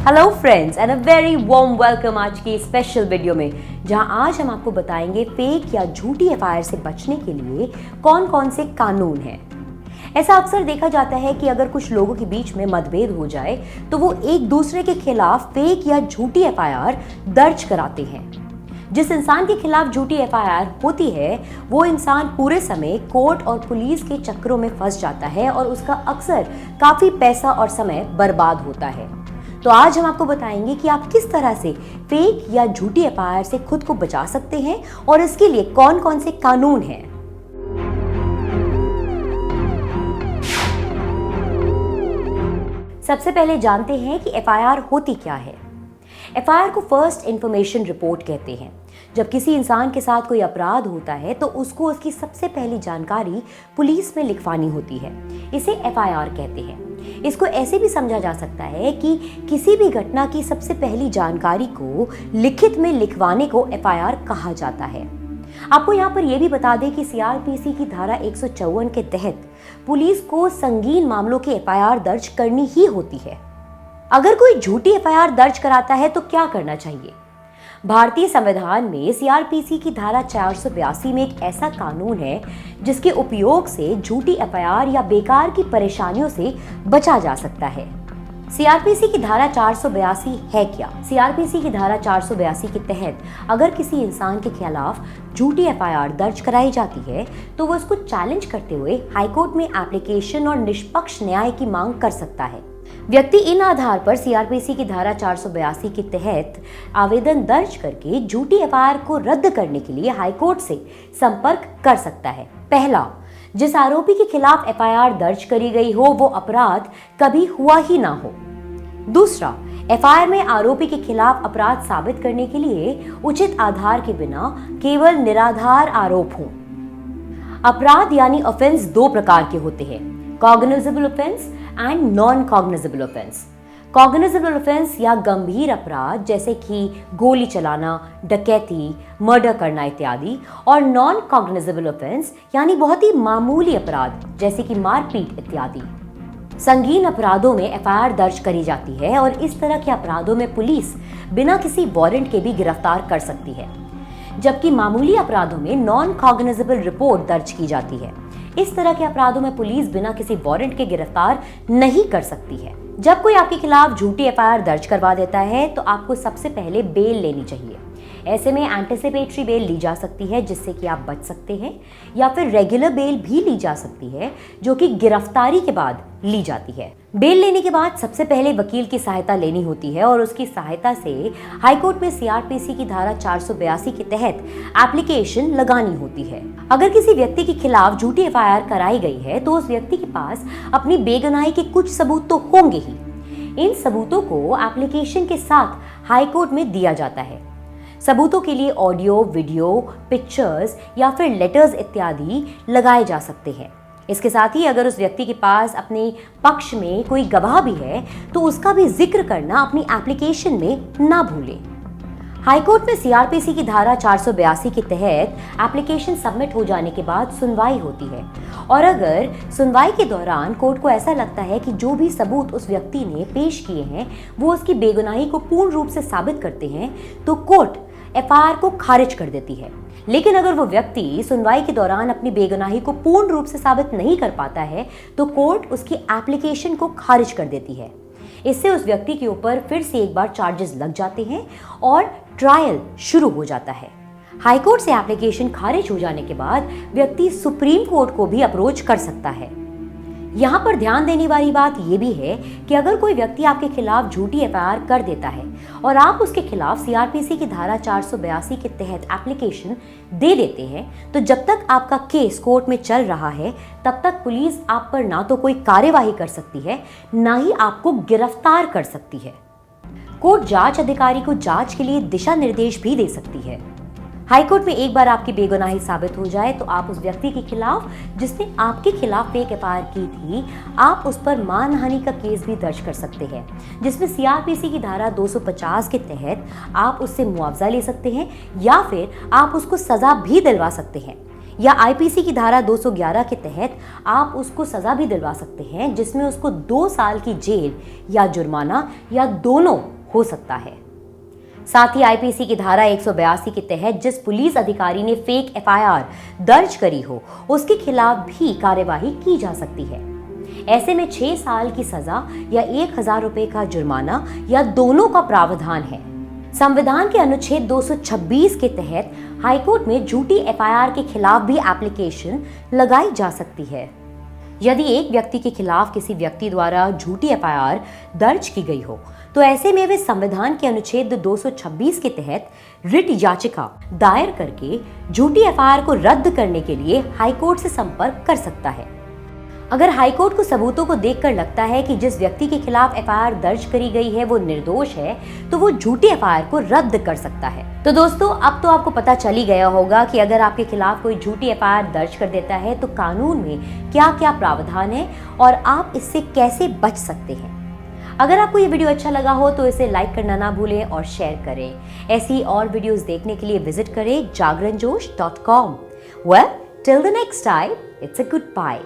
Hello friends and a very warm welcome आज की special video में, जहां आज हम आपको बताएंगे फेक या झूठी एफआईआर से बचने के लिए कौन कौन से कानून हैं। ऐसा अक्सर देखा जाता है कि अगर कुछ लोगों के बीच में मतभेद हो जाए तो वो एक दूसरे के खिलाफ फेक या झूठी एफआईआर दर्ज कराते हैं। जिस इंसान के खिलाफ झूठी एफआईआर होती है वो इंसान पूरे समय कोर्ट और पुलिस के चक्करों में फंस जाता है और उसका अक्सर काफी पैसा और समय बर्बाद होता है। तो आज हम आपको बताएंगे कि आप किस तरह से फेक या झूठी एफआईआर से खुद को बचा सकते हैं और इसके लिए कौन कौन से कानून हैं। सबसे पहले जानते हैं कि एफआईआर होती क्या है। एफआईआर को फर्स्ट इंफॉर्मेशन रिपोर्ट कहते हैं। जब किसी इंसान के साथ कोई अपराध होता है तो उसको उसकी सबसे पहली जानकारी पुलिस में लिखवानी होती है। इसे एफआईआर कहते हैं। इसको ऐसे भी समझा जा सकता है कि किसी भी घटना की सबसे पहली जानकारी को लिखित में लिखवाने को एफआईआर कहा जाता है। आपको यहाँ पर यह भी बता दें कि सीआरपीसी की धारा 154 के तहत पुलिस को संगीन मामलों की एफआईआर दर्ज करनी ही होती है। अगर कोई झूठी एफआईआर दर्ज कराता है तो क्या करना चाहिए? भारतीय संविधान में सीआरपीसी की धारा 482 में एक ऐसा कानून है जिसके उपयोग से झूठी एफआईआर या बेकार की परेशानियों से बचा जा सकता है। सीआरपीसी की धारा 482 है क्या? सीआरपीसी की धारा 482 के तहत अगर किसी इंसान के खिलाफ झूठी एफआईआर दर्ज कराई जाती है तो वो उसको चैलेंज करते हुए हाईकोर्ट में एप्लीकेशन और निष्पक्ष न्याय की मांग कर सकता है। व्यक्ति इन आधार पर सीआरपीसी की धारा 482 के तहत आवेदन दर्ज करके झूठी एफआईआर को रद्द करने के लिए हाईकोर्ट से संपर्क कर सकता है। पहला, जिस आरोपी के खिलाफ एफआईआर दर्ज करी गई हो वो अपराध कभी हुआ ही ना हो। दूसरा, एफआईआर में आरोपी के खिलाफ अपराध साबित करने के लिए उचित आधार के बिना केवल निराधार आरोप हो। अपराध यानी ऑफेंस दो प्रकार के होते हैं, cognizable offence and non cognizable offence. Cognizable offence या गंभीर अपराध जैसे कि गोली चलाना, डकैती, मर्डर करना इत्यादि, और नॉन कॉग्निजेबल ऑफेंस यानी बहुत ही मामूली अपराध जैसे कि मारपीट इत्यादि। संगीन अपराधों में एफआईआर दर्ज करी जाती है और इस तरह के अपराधों में पुलिस बिना किसी वारंट के भी गिरफ्तार कर सकती है, जबकि मामूली अपराधों में नॉन कॉग्निजेबल रिपोर्ट दर्ज की जाती है। इस तरह के अपराधों में पुलिस बिना किसी वारंट के गिरफ्तार नहीं कर सकती है। जब कोई आपके खिलाफ झूठी एफआईआर दर्ज करवा देता है तो आपको सबसे पहले बेल लेनी चाहिए। ऐसे में एंटिसिपेटरी बेल ली जा सकती है जिससे कि आप बच सकते हैं, या फिर रेगुलर बेल भी ली जा सकती है जो कि गिरफ्तारी के बाद ली जाती है। बेल लेने के बाद सबसे पहले वकील की सहायता लेनी होती है और उसकी सहायता से हाईकोर्ट में सीआरपीसी की धारा 482 के तहत एप्लीकेशन लगानी होती है। अगर किसी व्यक्ति के खिलाफ झूठी एफआईआर कराई गई है तो उस व्यक्ति के पास अपनी बेगुनाही के कुछ सबूत तो होंगे ही। इन सबूतों को एप्लीकेशन के साथ हाईकोर्ट में दिया जाता है। सबूतों के लिए ऑडियो, वीडियो, पिक्चर्स या फिर लेटर्स इत्यादि लगाए जा सकते हैं। इसके साथ ही अगर उस व्यक्ति के पास अपने पक्ष में कोई गवाह भी है तो उसका भी जिक्र करना अपनी एप्लीकेशन में ना भूलें। हाईकोर्ट में सीआरपीसी की धारा 482 के तहत एप्लीकेशन सबमिट हो जाने के बाद सुनवाई होती है, और अगर सुनवाई के दौरान कोर्ट को ऐसा लगता है कि जो भी सबूत उस व्यक्ति ने पेश किए हैं वो उसकी बेगुनाही को पूर्ण रूप से साबित करते हैं तो कोर्ट एफआईआर को खारिज कर देती है। लेकिन अगर वो व्यक्ति सुनवाई के दौरान अपनी बेगुनाही को पूर्ण रूप से साबित नहीं कर पाता है तो कोर्ट उसकी एप्लीकेशन को खारिज कर देती है। इससे उस व्यक्ति के ऊपर फिर से एक बार चार्जेस लग जाते हैं और ट्रायल शुरू हो जाता है। हाईकोर्ट से एप्लीकेशन खारिज हो जाने के बाद व्यक्ति सुप्रीम कोर्ट को भी अप्रोच कर सकता है। यहाँ पर ध्यान देने वाली बात यह भी है कि अगर कोई व्यक्ति आपके खिलाफ झूठी एफआईआर कर देता है और आप उसके खिलाफ सीआरपीसी की धारा 482 के तहत एप्लीकेशन दे देते हैं तो जब तक आपका केस कोर्ट में चल रहा है तब तक पुलिस आप पर ना तो कोई कार्यवाही कर सकती है ना ही आपको गिरफ्तार कर सकती है। कोर्ट जांच अधिकारी को जांच के लिए दिशा निर्देश भी दे सकती है। हाईकोर्ट में एक बार आपकी बेगुनाही साबित हो जाए तो आप उस व्यक्ति के खिलाफ जिसने आपके खिलाफ फेक एफआईआर की थी, आप उस पर मानहानि का केस भी दर्ज कर सकते हैं, जिसमें सीआरपीसी की धारा 250 के तहत आप उससे मुआवजा ले सकते हैं या फिर आप उसको सजा भी दिलवा सकते हैं, या आईपीसी की धारा 211 के तहत आप उसको सजा भी दिलवा सकते हैं जिसमें उसको 2 साल की जेल या जुर्माना या दोनों हो सकता है। साथ ही आईपीसी की धारा 182 के तहत जिस पुलिस अधिकारी ने फेक एफआईआर दर्ज करी हो उसके खिलाफ भी कार्यवाही की जा सकती है। ऐसे में 6 साल की सजा या 1,000 रुपए का जुर्माना या दोनों का प्रावधान है। संविधान के अनुच्छेद 226 के तहत हाईकोर्ट में झूठी एफआईआर के खिलाफ भी एप्लीकेशन लगाई जा सकती है। यदि एक व्यक्ति के खिलाफ किसी व्यक्ति द्वारा झूठी एफआईआर दर्ज की गई हो तो ऐसे में वे संविधान के अनुच्छेद 226 के तहत रिट याचिका दायर करके झूठी एफआईआर को रद्द करने के लिए हाईकोर्ट से संपर्क कर सकता है। अगर हाईकोर्ट को सबूतों को देखकर लगता है कि जिस व्यक्ति के खिलाफ एफआईआर दर्ज करी गई है वो निर्दोष है तो वो झूठी एफआईआर को रद्द कर सकता है। तो दोस्तों, अब तो आपको पता चल ही गया होगा कि अगर आपके खिलाफ कोई झूठी एफआईआर दर्ज कर देता है तो कानून में क्या क्या प्रावधान है और आप इससे कैसे बच सकते हैं। अगर आपको ये वीडियो अच्छा लगा हो तो इसे लाइक करना ना भूलें और शेयर करें। ऐसी और वीडियोस देखने के लिए विजिट करें jagranjosh.com। Well, till the next time, it's a goodbye.